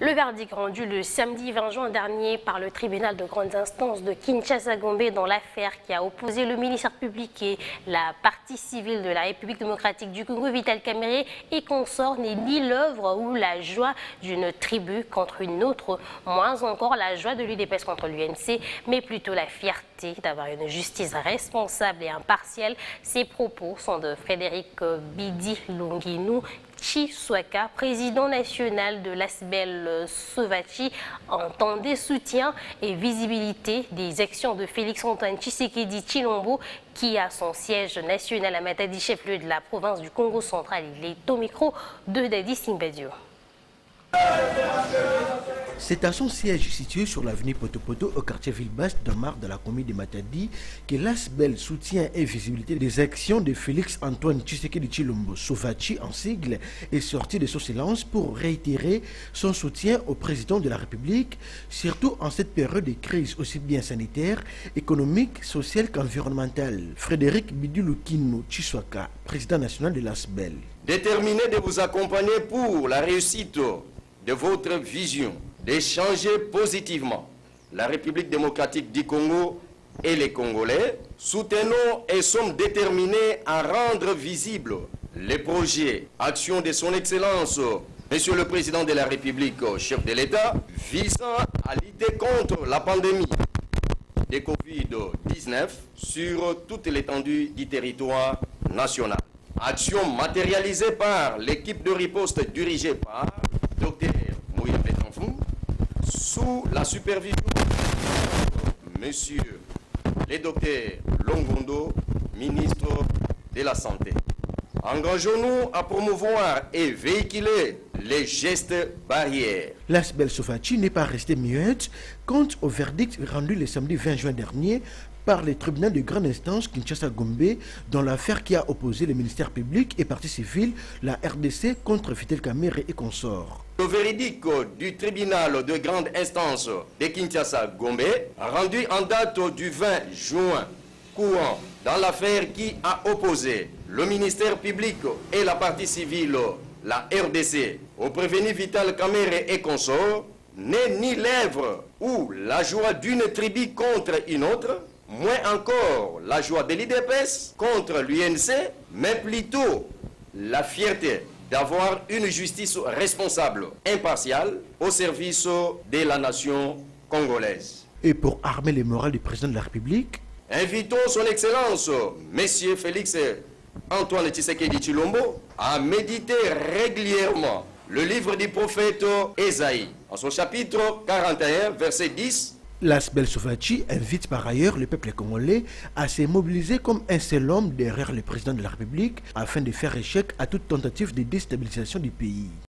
Le verdict rendu le samedi 20 juin dernier par le tribunal de grande instance de Kinshasa-Gombe dans l'affaire qui a opposé le ministère public et la partie civile de la République démocratique du Congo, Vital Kamerhe et consorts, n'est ni l'œuvre ou la joie d'une tribu contre une autre, moins encore la joie de l'UDPS contre l'UNC, mais plutôt la fierté d'avoir une justice responsable et impartiale. Ces propos sont de Frédéric Bidi Longinou Chiswaka, président national de l'ASBEL Sovachi, entendait soutien et visibilité des actions de Félix-Antoine Tshisekedi Tshilombo, qui a son siège national à Matadi, chef-lieu de la province du Congo central. Il est au micro de Dadi Singbadio. C'est à son siège situé sur l'avenue Potopoto au quartier Ville-Basse d'Amar dans la commune de Matadi que l'ASBEL soutient et visibilité des actions de Félix-Antoine Tshisekedi Tshilombo Sovachi en sigle est sorti de son silence pour réitérer son soutien au président de la République, surtout en cette période de crise aussi bien sanitaire, économique, sociale qu'environnementale. Frédéric Bidulukino Chiswaka, président national de l'ASBEL. Déterminé de vous accompagner pour la réussite de votre vision, d'échanger positivement la République démocratique du Congo et les Congolais, soutenons et sommes déterminés à rendre visibles les projets, actions de son Excellence, Monsieur le Président de la République, chef de l'État, visant à lutter contre la pandémie de Covid-19 sur toute l'étendue du territoire national. Action matérialisée par l'équipe de riposte dirigée par Dr Moïse Betanfou, sous la supervision de Monsieur le Dr Longondo, ministre de la Santé. Engageons-nous à promouvoir et véhiculer les gestes barrières. L'ASBEL Sovachi n'est pas resté muette quant au verdict rendu le samedi 20 juin dernier par le tribunal de grande instance Kinshasa-Gombe dans l'affaire qui a opposé le ministère public et partie civile, la RDC, contre Vital Kamerhe et consorts. Le verdict du tribunal de grande instance de Kinshasa-Gombe, rendu en date du 20 juin courant dans l'affaire qui a opposé le ministère public et la partie civile, la RDC, au prévenu Vital Kamerhe et consorts, n'est ni l'œuvre ou la joie d'une tribu contre une autre, moins encore la joie de l'UDPS contre l'UNC, mais plutôt la fierté d'avoir une justice responsable, impartiale, au service de la nation congolaise. Et pour armer le moral du président de la République, invitons son Excellence, Monsieur Félix-Antoine Tshisekedi Tshilombo, à méditer régulièrement le livre du prophète Ésaïe, en son chapitre 41, verset 10. l'ASBEL Sovachi invite par ailleurs le peuple congolais à se mobiliser comme un seul homme derrière le président de la République afin de faire échec à toute tentative de déstabilisation du pays.